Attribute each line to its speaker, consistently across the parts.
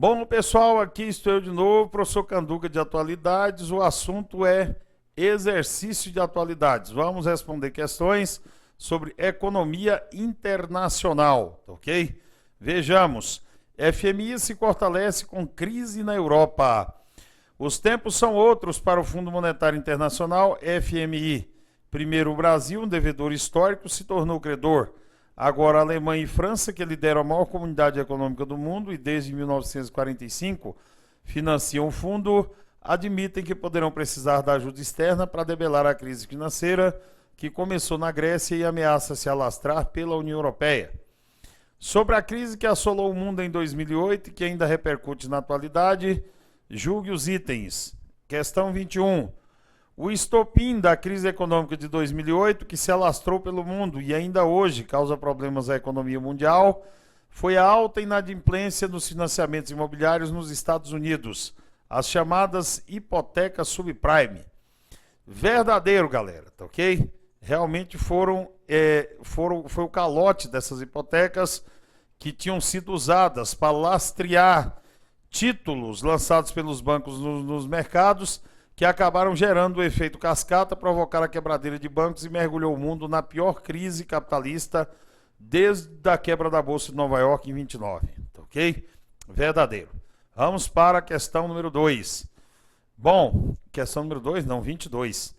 Speaker 1: Bom, pessoal, aqui estou eu de novo, professor Canduca de Atualidades. O assunto é exercício de atualidades. Vamos responder questões sobre economia internacional, ok? Vejamos. FMI se fortalece com crise na Europa. Os tempos são outros para o Fundo Monetário Internacional, FMI. Primeiro, o Brasil, um devedor histórico, se tornou credor. Agora, a Alemanha e França, que lideram a maior comunidade econômica do mundo e desde 1945 financiam o fundo, admitem que poderão precisar da ajuda externa para debelar a crise financeira que começou na Grécia e ameaça se alastrar pela União Europeia. Sobre a crise que assolou o mundo em 2008 e que ainda repercute na atualidade, julgue os itens. Questão 21. O estopim da crise econômica de 2008, que se alastrou pelo mundo e ainda hoje causa problemas à economia mundial, foi a alta inadimplência nos financiamentos imobiliários nos Estados Unidos, as chamadas hipotecas subprime. Verdadeiro, galera, tá ok? Realmente foi o calote dessas hipotecas que tinham sido usadas para lastrear títulos lançados pelos bancos nos mercados, que acabaram gerando o efeito cascata, provocaram a quebradeira de bancos e mergulhou o mundo na pior crise capitalista desde a quebra da Bolsa de Nova York em 29, ok? Verdadeiro. Vamos para a questão número 2. Bom, questão número 2, não, 22.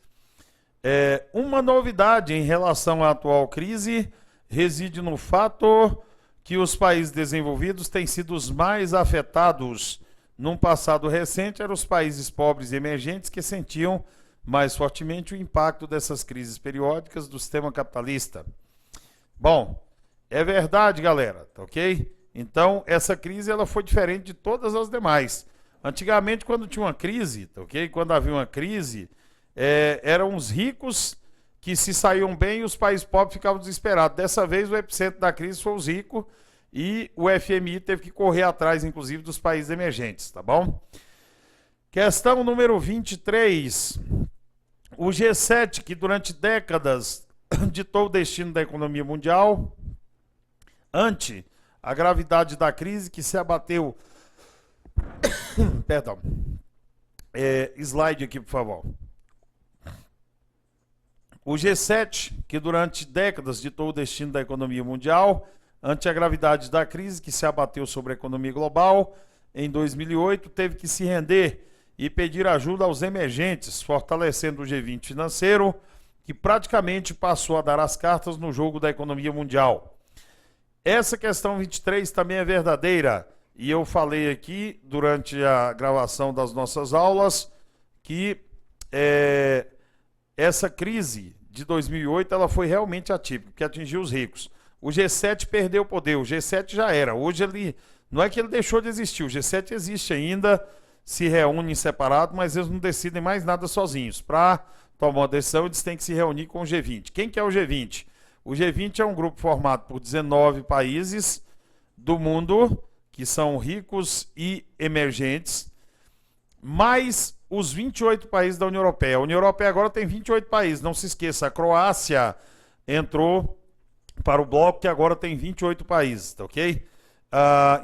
Speaker 1: Uma novidade em relação à atual crise reside no fato que os países desenvolvidos têm sido os mais afetados. Num passado recente, eram os países pobres e emergentes que sentiam mais fortemente o impacto dessas crises periódicas do sistema capitalista. Bom, é verdade, galera, tá ok? Então, essa crise ela foi diferente de todas as demais. Antigamente, quando tinha uma crise, tá ok? Quando havia uma crise, eram os ricos que se saíam bem e os países pobres ficavam desesperados. Dessa vez, o epicentro da crise foi os ricos, e o FMI teve que correr atrás, inclusive, dos países emergentes, tá bom? Questão número 23. O G7, que durante décadas ditou o destino da economia mundial, ante a gravidade da crise que se abateu... Perdão. Slide aqui, por favor. O G7, que durante décadas ditou o destino da economia mundial, ante a gravidade da crise que se abateu sobre a economia global, em 2008, teve que se render e pedir ajuda aos emergentes, fortalecendo o G20 financeiro, que praticamente passou a dar as cartas no jogo da economia mundial. Essa questão 23 também é verdadeira, e eu falei aqui, durante a gravação das nossas aulas, que essa crise de 2008 ela foi realmente atípica, que atingiu os ricos. O G7 perdeu o poder, o G7 já era. Hoje ele, não é que ele deixou de existir, o G7 existe ainda, se reúne separado, mas eles não decidem mais nada sozinhos. Para tomar uma decisão, eles têm que se reunir com o G20. Quem que é o G20? O G20 é um grupo formado por 19 países do mundo, que são ricos e emergentes, mais os 28 países da União Europeia. A União Europeia agora tem 28 países, não se esqueça, a Croácia entrou para o bloco que agora tem 28 países, tá ok?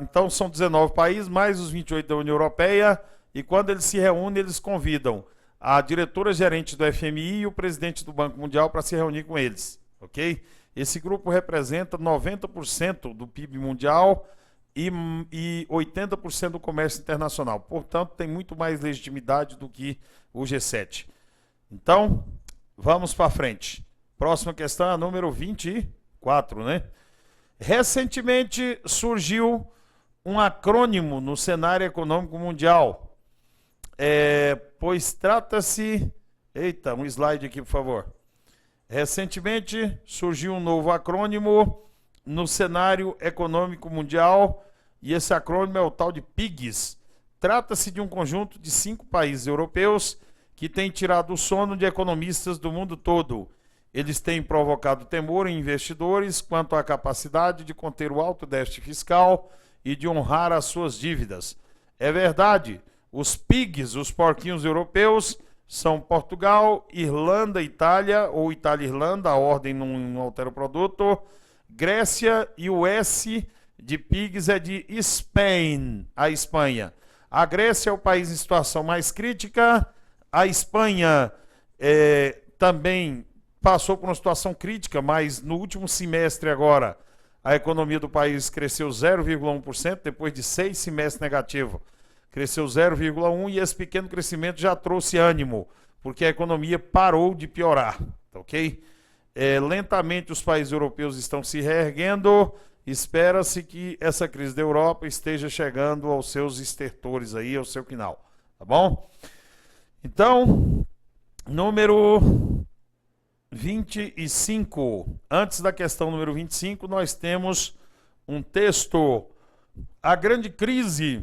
Speaker 1: Então são 19 países, mais os 28 da União Europeia, e quando eles se reúnem, eles convidam a diretora-gerente do FMI e o presidente do Banco Mundial para se reunir com eles, ok? Esse grupo representa 90% do PIB mundial e 80% do comércio internacional, portanto tem muito mais legitimidade do que o G7. Então, vamos para frente. Próxima questão é a número 24, né? Recentemente surgiu um acrônimo no cenário econômico mundial, pois trata-se... Eita, um slide aqui, por favor. Recentemente surgiu um novo acrônimo no cenário econômico mundial, e esse acrônimo é o tal de PIGS. Trata-se de um conjunto de 5 países europeus que tem tirado o sono de economistas do mundo todo. Eles têm provocado temor em investidores quanto à capacidade de conter o alto déficit fiscal e de honrar as suas dívidas. É verdade, os PIGs, os porquinhos europeus, são Portugal, Irlanda, Itália, ou Itália e Irlanda, a ordem não altera o produto, Grécia e o S, de PIGS é de Spain, a Espanha. A Grécia é o país em situação mais crítica. A Espanha também passou por uma situação crítica, mas no último semestre agora, a economia do país cresceu 0,1%, depois de 6 semestres negativos. Cresceu 0,1% e esse pequeno crescimento já trouxe ânimo, porque a economia parou de piorar, ok? Lentamente os países europeus estão se reerguendo, espera-se que essa crise da Europa esteja chegando aos seus estertores aí, ao seu final, tá bom? Então, número 25, antes da questão número 25, nós temos um texto. A grande crise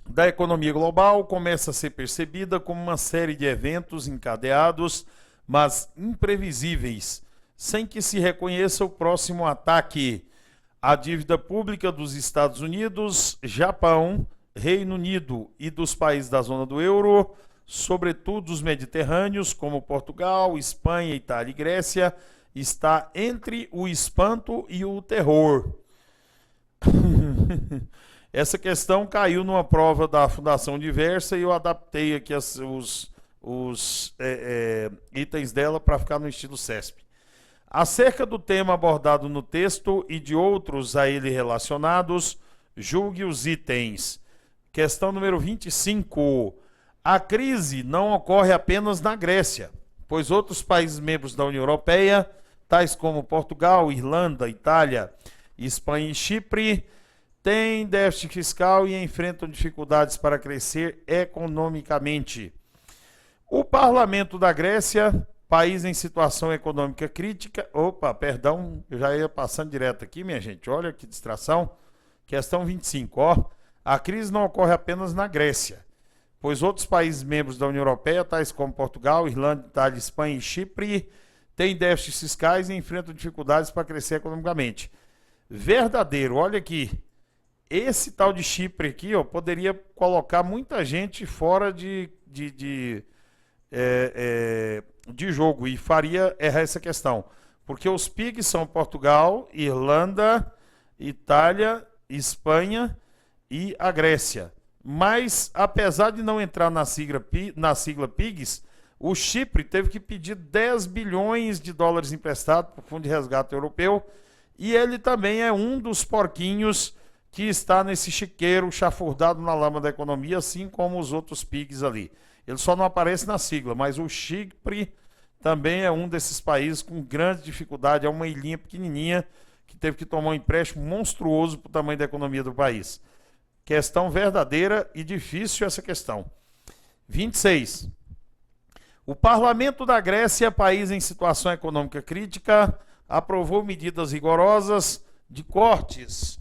Speaker 1: da economia global começa a ser percebida como uma série de eventos encadeados, mas imprevisíveis, sem que se reconheça o próximo ataque. A dívida pública dos Estados Unidos, Japão, Reino Unido e dos países da zona do euro, sobretudo os mediterrâneos, como Portugal, Espanha, Itália e Grécia, está entre o espanto e o terror. Essa questão caiu numa prova da Fundação Diversa e eu adaptei aqui os itens dela para ficar no estilo CESP. Acerca do tema abordado no texto e de outros a ele relacionados, julgue os itens. Questão número 25. A crise não ocorre apenas na Grécia, pois outros países membros da União Europeia, tais como Portugal, Irlanda, Itália, Espanha e Chipre, têm déficit fiscal e enfrentam dificuldades para crescer economicamente. O Parlamento da Grécia, país em situação econômica crítica... Opa, perdão, eu já ia passando direto aqui, minha gente. Olha que distração. Questão 25, ó. A crise não ocorre apenas na Grécia, pois outros países membros da União Europeia, tais como Portugal, Irlanda, Itália, Espanha e Chipre, têm déficits fiscais e enfrentam dificuldades para crescer economicamente. Verdadeiro, olha aqui. Esse tal de Chipre aqui, ó, poderia colocar muita gente fora de jogo e faria errar essa questão. Porque os PIGs são Portugal, Irlanda, Itália, Espanha e a Grécia. Mas, apesar de não entrar na sigla PIGs, o Chipre teve que pedir 10 bilhões de dólares emprestados para o Fundo de Resgate Europeu e ele também é um dos porquinhos que está nesse chiqueiro chafurdado na lama da economia, assim como os outros PIGs ali. Ele só não aparece na sigla, mas o Chipre também é um desses países com grande dificuldade, é uma ilhinha pequenininha que teve que tomar um empréstimo monstruoso para o tamanho da economia do país. Questão verdadeira e difícil essa questão. 26. O Parlamento da Grécia, país em situação econômica crítica, aprovou medidas rigorosas de cortes.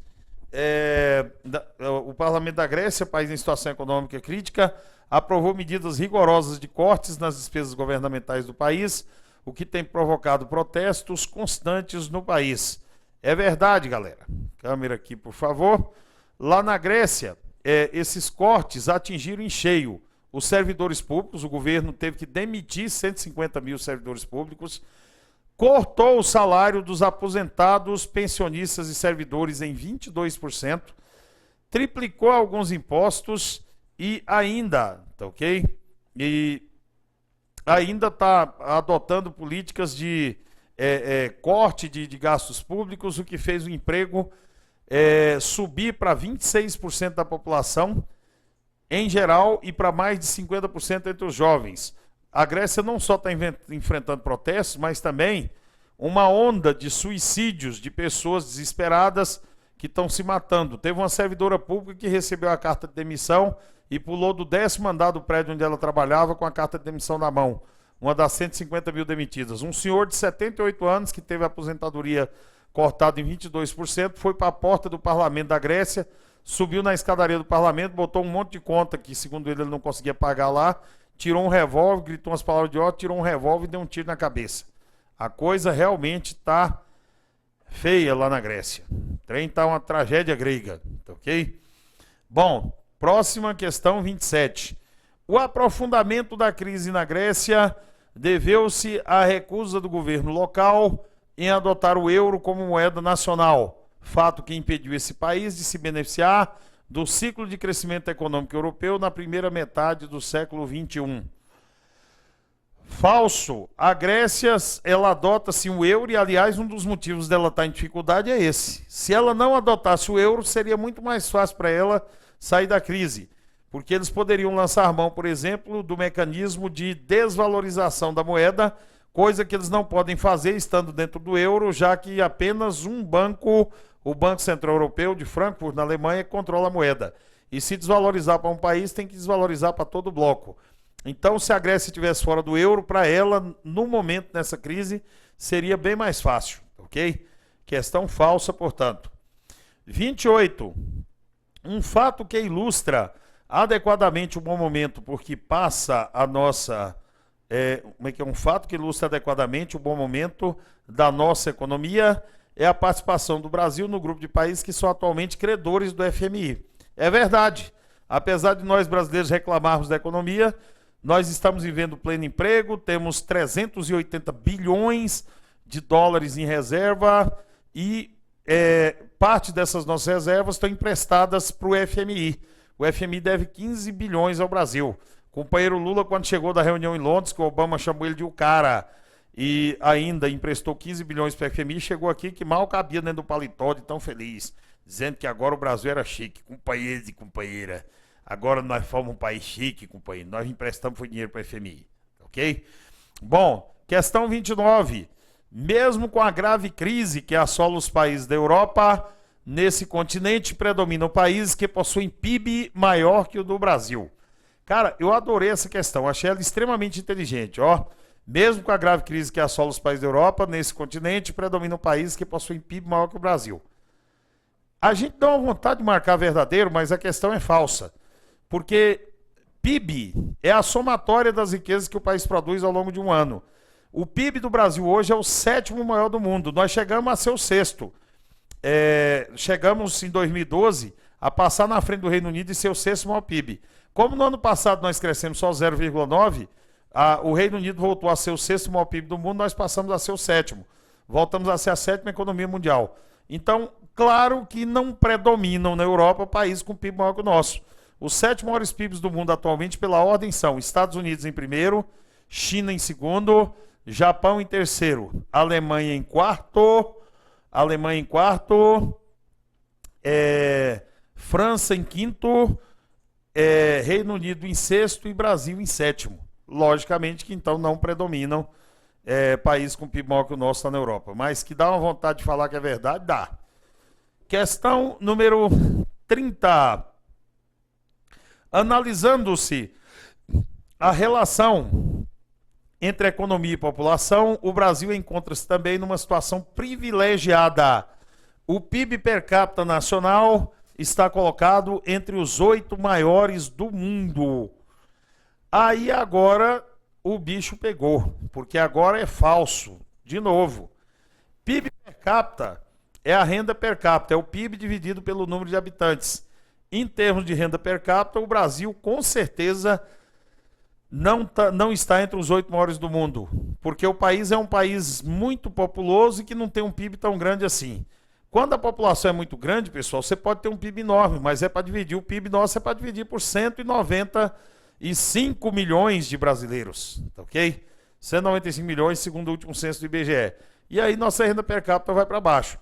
Speaker 1: O Parlamento da Grécia, país em situação econômica crítica, aprovou medidas rigorosas de cortes nas despesas governamentais do país, o que tem provocado protestos constantes no país. É verdade, galera. Câmera aqui, por favor. Lá na Grécia, esses cortes atingiram em cheio os servidores públicos. O governo teve que demitir 150 mil servidores públicos, cortou o salário dos aposentados, pensionistas e servidores em 22%, triplicou alguns impostos e ainda, tá ok? E ainda está adotando políticas de corte de gastos públicos, o que fez o emprego subir para 26% da população em geral e para mais de 50% entre os jovens. A Grécia não só está enfrentando protestos, mas também uma onda de suicídios de pessoas desesperadas que estão se matando. Teve uma servidora pública que recebeu a carta de demissão e pulou do 10º andar do prédio onde ela trabalhava com a carta de demissão na mão. Uma das 150 mil demitidas. Um senhor de 78 anos que teve a aposentadoria cortada em 22%, foi para a porta do parlamento da Grécia, subiu na escadaria do parlamento, botou um monte de conta que, segundo ele não conseguia pagar lá, tirou um revólver, gritou umas palavras de ódio, tirou um revólver e deu um tiro na cabeça. A coisa realmente está feia lá na Grécia. O trem está uma tragédia grega, tá ok? Bom, próxima questão 27. O aprofundamento da crise na Grécia deveu-se à recusa do governo local em adotar o euro como moeda nacional, fato que impediu esse país de se beneficiar do ciclo de crescimento econômico europeu na primeira metade do século XXI. Falso. A Grécia, ela adota-se o euro e, aliás, um dos motivos dela estar em dificuldade é esse. Se ela não adotasse o euro, seria muito mais fácil para ela sair da crise, porque eles poderiam lançar mão, por exemplo, do mecanismo de desvalorização da moeda, coisa que eles não podem fazer estando dentro do euro, já que apenas um banco, o Banco Central Europeu de Frankfurt, na Alemanha, controla a moeda. E se desvalorizar para um país, tem que desvalorizar para todo o bloco. Então, se a Grécia estivesse fora do euro, para ela, no momento, nessa crise, seria bem mais fácil, ok? Questão falsa, portanto. 28. Um fato que ilustra adequadamente o bom momento, porque passa a nossa... um fato que ilustra adequadamente o bom momento da nossa economia é a participação do Brasil no grupo de países que são atualmente credores do FMI. É verdade. Apesar de nós brasileiros reclamarmos da economia, nós estamos vivendo pleno emprego, temos 380 bilhões de dólares em reserva e parte dessas nossas reservas estão emprestadas para o FMI. O FMI deve 15 bilhões ao Brasil. O companheiro Lula, quando chegou da reunião em Londres, que o Obama chamou ele de o cara e ainda emprestou 15 bilhões para o FMI, chegou aqui que mal cabia dentro do paletó de tão feliz, dizendo que agora o Brasil era chique, companheiros e companheira. Agora nós fomos um país chique, companheiro. Nós emprestamos dinheiro para a FMI. Ok? Bom, questão 29. Mesmo com a grave crise que assola os países da Europa, nesse continente predominam países que possuem PIB maior que o do Brasil. Cara, eu adorei essa questão. Achei ela extremamente inteligente. Ó, mesmo com a grave crise que assola os países da Europa, nesse continente predominam países que possuem PIB maior que o Brasil. A gente dá uma vontade de marcar verdadeiro, mas a questão é falsa. Porque PIB é a somatória das riquezas que o país produz ao longo de um ano. O PIB do Brasil hoje é o 7º maior do mundo. Nós chegamos a ser o 6º. Chegamos em 2012 a passar na frente do Reino Unido e ser o 6º maior PIB. Como no ano passado nós crescemos só 0,9, o Reino Unido voltou a ser o 6º maior PIB do mundo, nós passamos a ser o 7º. Voltamos a ser a 7ª economia mundial. Então, claro que não predominam na Europa países com PIB maior que o nosso. Os 7 maiores PIBs do mundo atualmente, pela ordem, são Estados Unidos em primeiro, China em segundo, Japão em terceiro, Alemanha em quarto, França em quinto, Reino Unido em sexto e Brasil em sétimo. Logicamente que então não predominam países com PIB maior que o nosso na Europa. Mas que dá uma vontade de falar que é verdade, dá. Questão número 30. Analisando-se a relação entre economia e população, o Brasil encontra-se também numa situação privilegiada. O PIB per capita nacional está colocado entre os 8 maiores do mundo. Aí agora o bicho pegou, porque agora é falso. De novo, PIB per capita é a renda per capita, é o PIB dividido pelo número de habitantes. Em termos de renda per capita, o Brasil com certeza não está entre os 8 maiores do mundo, porque o país é um país muito populoso e que não tem um PIB tão grande assim. Quando a população é muito grande, pessoal, você pode ter um PIB enorme, mas é para dividir. O PIB nosso é para dividir por 195 milhões de brasileiros, tá ok? 195 milhões, segundo o último censo do IBGE. E aí nossa renda per capita vai para baixo.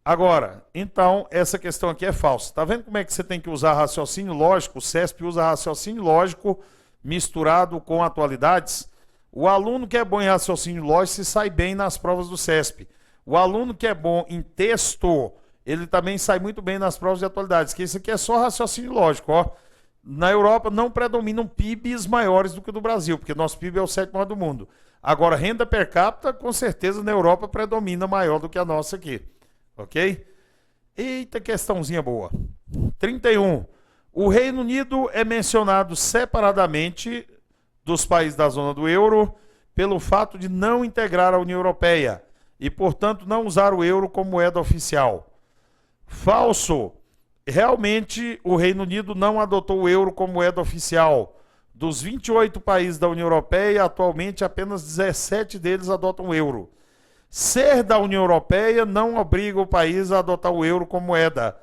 Speaker 1: Agora, então, essa questão aqui é falsa. Está vendo como é que você tem que usar raciocínio lógico? O CESP usa raciocínio lógico misturado com atualidades. O aluno que é bom em raciocínio lógico se sai bem nas provas do CESP. O aluno que é bom em texto, ele também sai muito bem nas provas de atualidades, que isso aqui é só raciocínio lógico. Ó. Na Europa não predominam PIBs maiores do que o do Brasil, porque nosso PIB é o 7º maior do mundo. Agora, renda per capita, com certeza, na Europa predomina maior do que a nossa aqui. Ok? Eita, questãozinha boa. 31. O Reino Unido é mencionado separadamente dos países da zona do euro pelo fato de não integrar a União Europeia e, portanto, não usar o euro como moeda oficial. Falso. Realmente, o Reino Unido não adotou o euro como moeda oficial. Dos 28 países da União Europeia, atualmente apenas 17 deles adotam o euro. Ser da União Europeia não obriga o país a adotar o euro como moeda.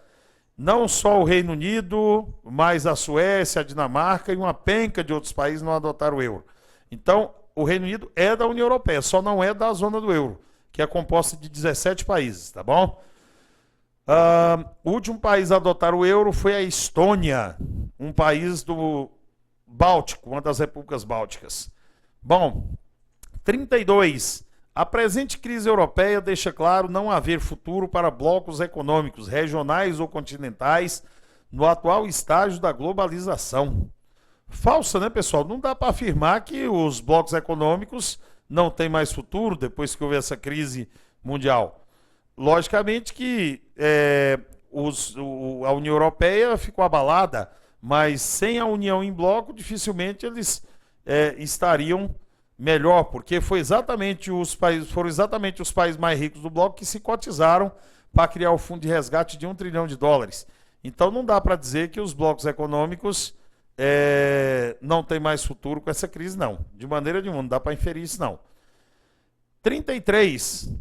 Speaker 1: Não só o Reino Unido, mas a Suécia, a Dinamarca e uma penca de outros países não adotaram o euro. Então, o Reino Unido é da União Europeia, só não é da zona do euro, que é composta de 17 países, tá bom? O último país a adotar o euro foi a Estônia, um país do Báltico, uma das repúblicas bálticas. Bom, 32. A presente crise europeia deixa claro não haver futuro para blocos econômicos regionais ou continentais no atual estágio da globalização. Falsa, né, pessoal? Não dá para afirmar que os blocos econômicos não têm mais futuro depois que houve essa crise mundial. Logicamente que a União Europeia ficou abalada, mas sem a união em bloco, dificilmente eles estariam melhor, porque foram exatamente os países mais ricos do bloco que se cotizaram para criar o fundo de resgate de US$ 1 trilhão. Então não dá para dizer que os blocos econômicos não têm mais futuro com essa crise, não. De maneira nenhuma, não dá para inferir isso, não. 33.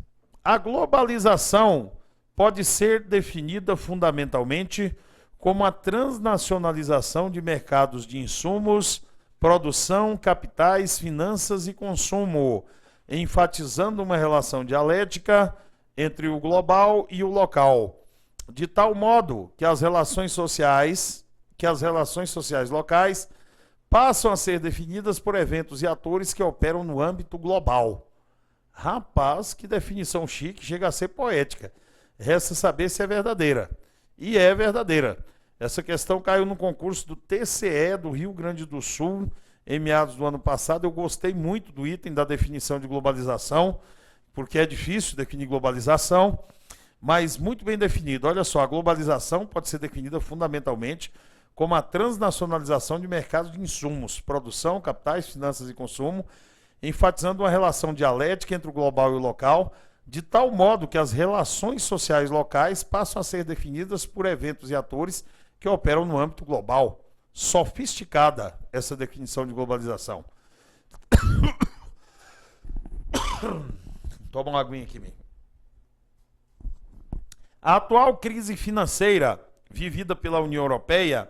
Speaker 1: A globalização pode ser definida fundamentalmente como a transnacionalização de mercados de insumos, produção, capitais, finanças e consumo, enfatizando uma relação dialética entre o global e o local, de tal modo que as relações sociais locais passam a ser definidas por eventos e atores que operam no âmbito global. Rapaz, que definição chique, chega a ser poética. Resta saber se é verdadeira. E é verdadeira. Essa questão caiu no concurso do TCE do Rio Grande do Sul, em meados do ano passado. Eu gostei muito do item da definição de globalização, porque é difícil definir globalização, mas muito bem definido. Olha só, a globalização pode ser definida fundamentalmente como a transnacionalização de mercados de insumos, produção, capitais, finanças e consumo, enfatizando uma relação dialética entre o global e o local, de tal modo que as relações sociais locais passam a ser definidas por eventos e atores que operam no âmbito global. Sofisticada essa definição de globalização. Toma uma aguinha aqui, mesmo. A atual crise financeira vivida pela União Europeia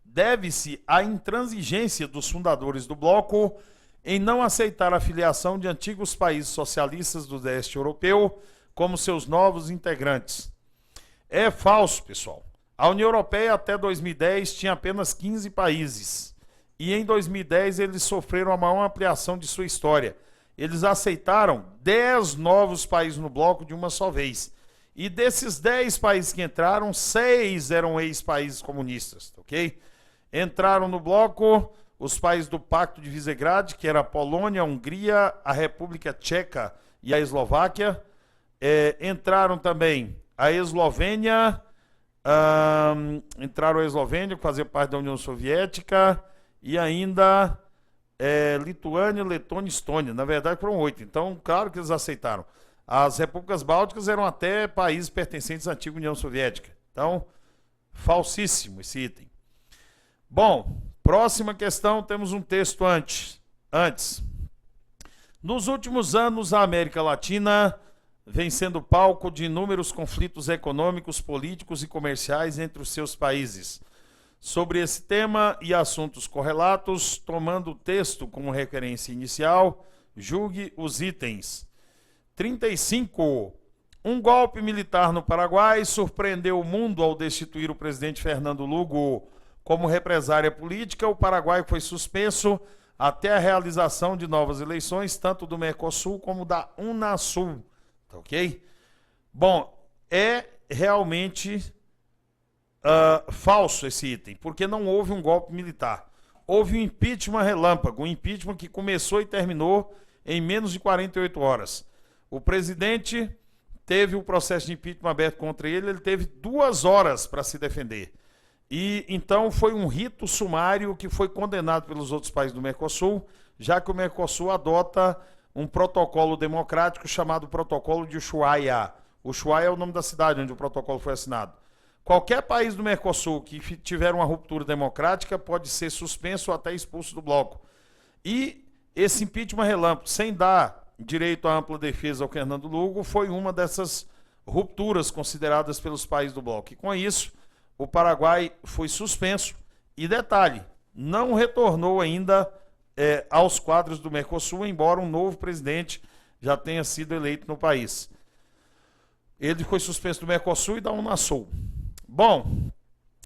Speaker 1: deve-se à intransigência dos fundadores do bloco em não aceitar a filiação de antigos países socialistas do leste europeu como seus novos integrantes. É falso, pessoal. A União Europeia até 2010 tinha apenas 15 países e em 2010 eles sofreram a maior ampliação de sua história. Eles aceitaram 10 novos países no bloco de uma só vez. E desses 10 países que entraram, 6 eram ex-países comunistas, ok? Entraram no bloco os países do Pacto de Visegrad, que era a Polônia, a Hungria, a República Tcheca e a Eslováquia. Entraram também a Eslovênia, que fazia parte da União Soviética, e ainda Lituânia, Letônia e Estônia. Na verdade foram 8, então claro que eles aceitaram. As repúblicas bálticas eram até países pertencentes à antiga União Soviética. Então, falsíssimo esse item. Bom, próxima questão, temos um texto antes. Nos últimos anos, a América Latina vem sendo palco de inúmeros conflitos econômicos, políticos e comerciais entre os seus países. Sobre esse tema e assuntos correlatos, tomando o texto como referência inicial, julgue os itens. 35. Um golpe militar no Paraguai surpreendeu o mundo ao destituir o presidente Fernando Lugo. Como represária política, o Paraguai foi suspenso até a realização de novas eleições, tanto do Mercosul como da Unasul. Tá ok? Bom, é realmente falso esse item, porque não houve um golpe militar. Houve um impeachment relâmpago, um impeachment que começou e terminou em menos de 48 horas. O presidente teve o processo de impeachment aberto contra ele, ele teve 2 horas para se defender. E então foi um rito sumário que foi condenado pelos outros países do Mercosul, já que o Mercosul adota um protocolo democrático chamado Protocolo de Ushuaia. Ushuaia é o nome da cidade onde o protocolo foi assinado. Qualquer país do Mercosul que tiver uma ruptura democrática pode ser suspenso ou até expulso do bloco. E esse impeachment relâmpago, sem dar direito à ampla defesa ao Fernando Lugo foi uma dessas rupturas consideradas pelos países do bloco. E com isso, o Paraguai foi suspenso e, detalhe, não retornou ainda aos quadros do Mercosul, embora um novo presidente já tenha sido eleito no país. Ele foi suspenso do Mercosul e da Unasul. Bom,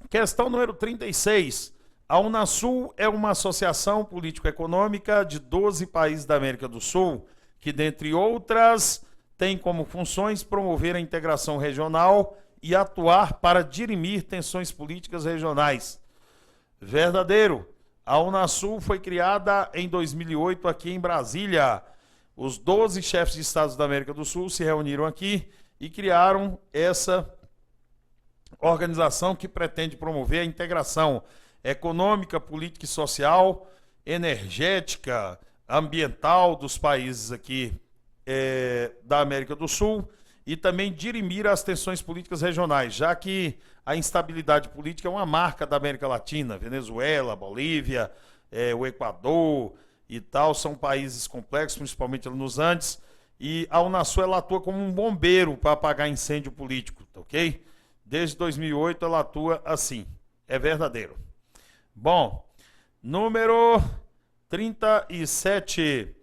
Speaker 1: questão número 36. A Unasul é uma associação político-econômica de 12 países da América do Sul, que, dentre outras, tem como funções promover a integração regional e atuar para dirimir tensões políticas regionais. Verdadeiro. A Unasul foi criada em 2008 aqui em Brasília. Os 12 chefes de estados da América do Sul se reuniram aqui e criaram essa organização que pretende promover a integração econômica, política e social, energética, ambiental dos países aqui da América do Sul e também dirimir as tensões políticas regionais, já que a instabilidade política é uma marca da América Latina. Venezuela, Bolívia, o Equador e tal, são países complexos, principalmente nos Andes, e a Unasul ela atua como um bombeiro para apagar incêndio político, tá ok? Desde 2008 ela atua assim, é verdadeiro. Bom, número 37.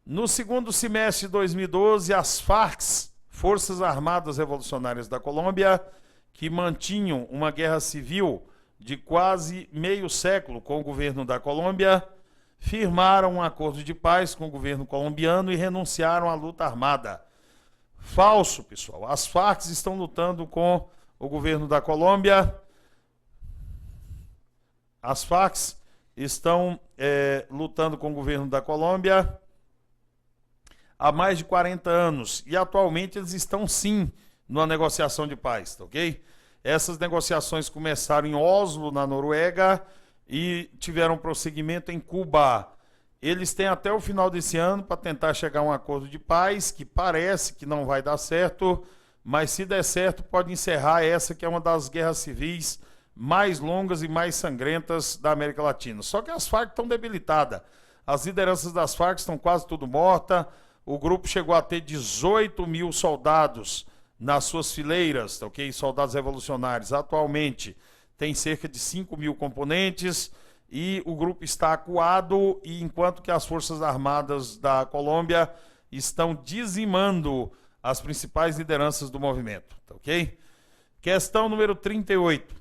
Speaker 1: No segundo semestre de 2012, as Farc, Forças Armadas Revolucionárias da Colômbia, que mantinham uma guerra civil de quase meio século com o governo da Colômbia, firmaram um acordo de paz com o governo colombiano e renunciaram à luta armada. Falso, pessoal. As Farc estão lutando com o governo da Colômbia. As Farc estão lutando com o governo da Colômbia há mais de 40 anos e atualmente eles estão sim numa negociação de paz, tá ok? Essas negociações começaram em Oslo, na Noruega, e tiveram prosseguimento em Cuba. Eles têm até o final desse ano para tentar chegar a um acordo de paz, que parece que não vai dar certo, mas se der certo pode encerrar essa que é uma das guerras civis mais longas e mais sangrentas da América Latina. Só que as Farc estão debilitadas. As lideranças das Farc estão quase tudo mortas. O grupo chegou a ter 18 mil soldados nas suas fileiras, ok? Soldados revolucionários. Atualmente tem cerca de 5 mil componentes e o grupo está acuado, e enquanto que as Forças Armadas da Colômbia estão dizimando as principais lideranças do movimento, ok? Questão número 38.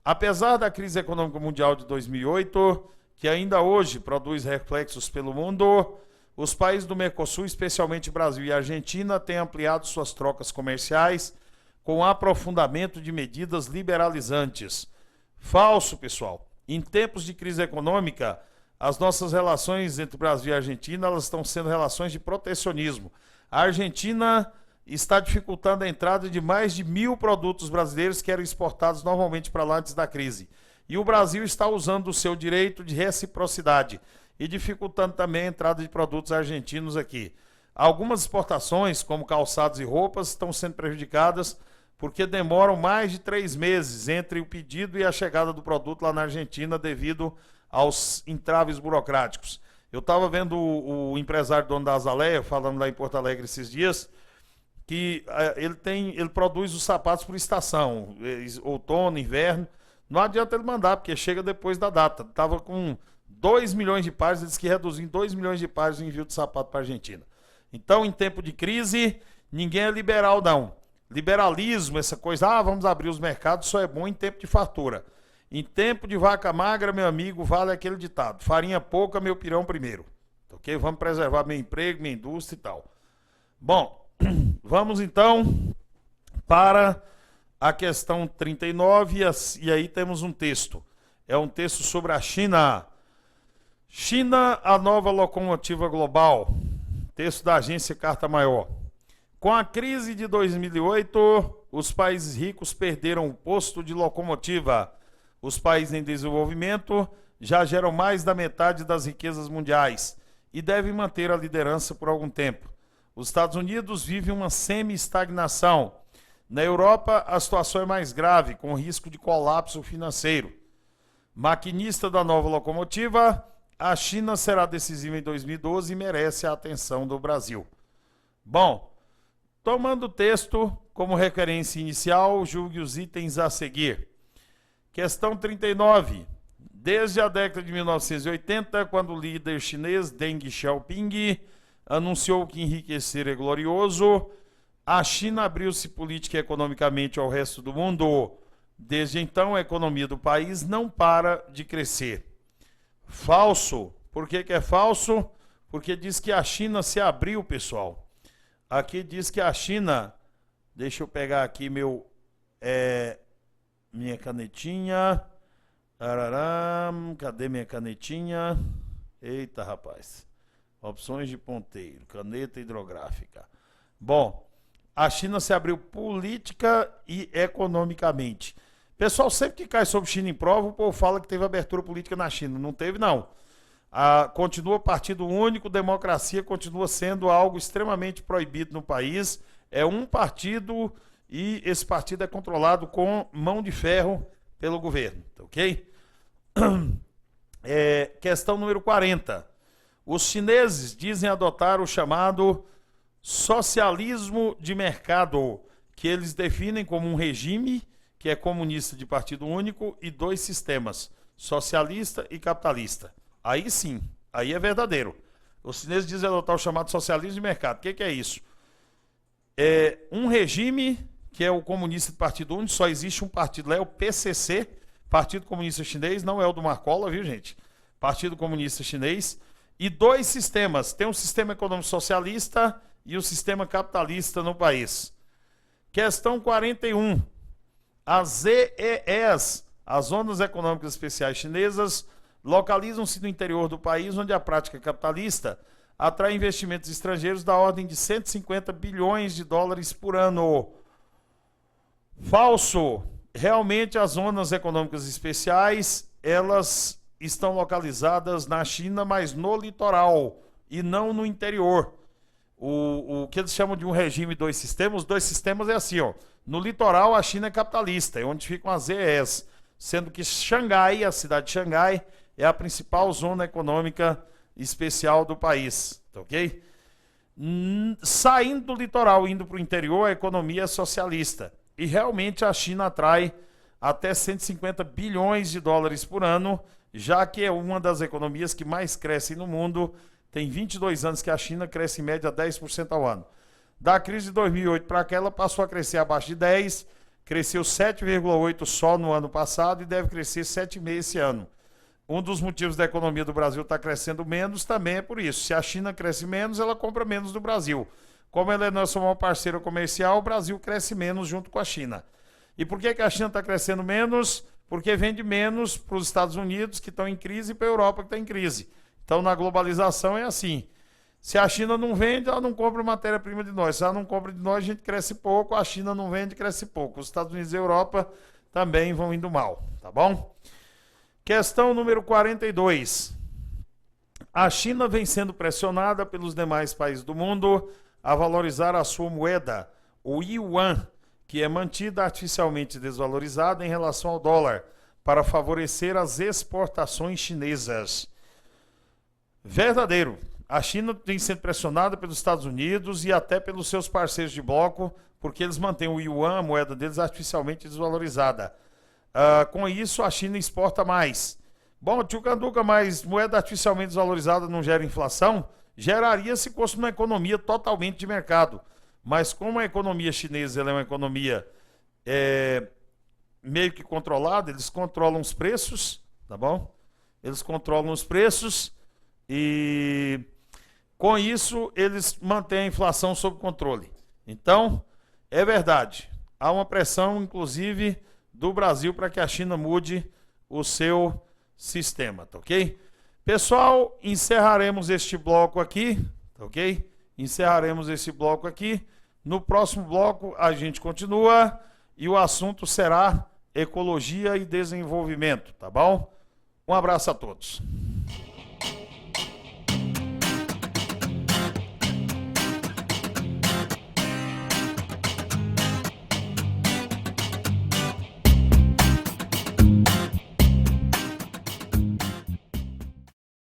Speaker 1: Apesar da crise econômica mundial de 2008, que ainda hoje produz reflexos pelo mundo, os países do Mercosul, especialmente Brasil e Argentina, têm ampliado suas trocas comerciais com aprofundamento de medidas liberalizantes. Falso, pessoal. Em tempos de crise econômica, as nossas relações entre Brasil e Argentina elas estão sendo relações de protecionismo. A Argentina está dificultando a entrada de mais de 1.000 produtos brasileiros que eram exportados normalmente para lá antes da crise. E o Brasil está usando o seu direito de reciprocidade e dificultando também a entrada de produtos argentinos aqui. Algumas exportações, como calçados e roupas, estão sendo prejudicadas porque demoram mais de 3 meses entre o pedido e a chegada do produto lá na Argentina devido aos entraves burocráticos. Eu estava vendo o empresário dono da Azaleia, falando lá em Porto Alegre esses dias, que ele produz os sapatos por estação, outono, inverno. Não adianta ele mandar, porque chega depois da data. Estava com 2 milhões de pares, ele disse que reduziu em 2 milhões de pares o envio de sapato para a Argentina. Então, em tempo de crise, ninguém é liberal, não. Liberalismo, essa coisa, vamos abrir os mercados, só é bom em tempo de fartura. Em tempo de vaca magra, meu amigo, vale aquele ditado: farinha pouca, meu pirão primeiro. Ok? Vamos preservar meu emprego, minha indústria e tal. Bom, vamos então para a questão 39, e aí temos um texto. É um texto sobre a China. China, a nova locomotiva global. Texto da agência Carta Maior. Com a crise de 2008, os países ricos perderam o posto de locomotiva. Os países em desenvolvimento já geram mais da metade das riquezas mundiais e devem manter a liderança por algum tempo. Os Estados Unidos vivem uma semi-estagnação. Na Europa, a situação é mais grave, com risco de colapso financeiro. Maquinista da nova locomotiva, a China será decisiva em 2012 e merece a atenção do Brasil. Bom, tomando o texto como referência inicial, julgue os itens a seguir. Questão 39. Desde a década de 1980, quando o líder chinês Deng Xiaoping anunciou que enriquecer é glorioso, a China abriu-se política e economicamente ao resto do mundo. Desde então, a economia do país não para de crescer. Falso. Por que é falso? Porque diz que a China se abriu, pessoal. Aqui diz que a China... Deixa eu pegar aqui minha canetinha. Araram, cadê minha canetinha? Eita, rapaz. Opções de ponteiro, caneta hidrográfica. Bom, a China se abriu política e economicamente. Pessoal, sempre que cai sobre China em prova, o povo fala que teve abertura política na China. Não teve, não. Continua partido único, democracia continua sendo algo extremamente proibido no país. É um partido e esse partido é controlado com mão de ferro pelo governo, ok? Questão número 40. Os chineses dizem adotar o chamado socialismo de mercado, que eles definem como um regime que é comunista de partido único e dois sistemas, socialista e capitalista. Aí sim, aí é verdadeiro. Os chineses dizem adotar o chamado socialismo de mercado. O que é isso? É um regime que é o comunista de partido único, só existe um partido lá, é o PCC, Partido Comunista Chinês, não é o do Marcola, viu, gente? Partido Comunista Chinês. E dois sistemas, tem um sistema econômico socialista e o sistema capitalista no país. Questão 41. As ZEEs, as Zonas Econômicas Especiais Chinesas, localizam-se no interior do país, onde a prática capitalista atrai investimentos estrangeiros da ordem de 150 bilhões de dólares por ano. Falso. Realmente as zonas econômicas especiais, elas estão localizadas na China, mas no litoral e não no interior. O que eles chamam de um regime dois sistemas, os dois sistemas é assim, ó. No litoral a China é capitalista, é onde ficam as ZEEs, sendo que Xangai, a cidade de Xangai, é a principal zona econômica especial do país, ok? Saindo do litoral, indo para o interior, a economia é socialista. E realmente a China atrai até 150 bilhões de dólares por ano, já que é uma das economias que mais crescem no mundo. Tem 22 anos que a China cresce em média 10% ao ano. Da crise de 2008 para cá, ela passou a crescer abaixo de 10%, cresceu 7,8% só no ano passado e deve crescer 7,5% esse ano. Um dos motivos da economia do Brasil estar crescendo menos também é por isso. Se a China cresce menos, ela compra menos do Brasil. Como ela é nossa maior parceira comercial, o Brasil cresce menos junto com a China. E por que a China está crescendo menos? Porque vende menos para os Estados Unidos, que estão em crise, e para a Europa, que está em crise. Então, na globalização é assim. Se a China não vende, ela não compra matéria-prima de nós. Se ela não compra de nós, a gente cresce pouco. A China não vende, cresce pouco. Os Estados Unidos e a Europa também vão indo mal, tá bom? Questão número 42. A China vem sendo pressionada pelos demais países do mundo a valorizar a sua moeda, o Yuan, que é mantida artificialmente desvalorizada em relação ao dólar, para favorecer as exportações chinesas. Verdadeiro. A China tem sido pressionada pelos Estados Unidos e até pelos seus parceiros de bloco, porque eles mantêm o Yuan, a moeda deles, artificialmente desvalorizada. Com isso, a China exporta mais. Bom, tio Canduca, mas moeda artificialmente desvalorizada não gera inflação? Geraria se fosse uma economia totalmente de mercado. Mas como a economia chinesa ela é uma economia meio que controlada, eles controlam os preços, tá bom? Eles controlam os preços e com isso eles mantêm a inflação sob controle. Então, é verdade. Há uma pressão, inclusive, do Brasil para que a China mude o seu sistema, tá ok? Pessoal, encerraremos este bloco aqui, tá ok? Encerraremos esse bloco aqui. No próximo bloco a gente continua e o assunto será ecologia e desenvolvimento, tá bom? Um abraço a todos.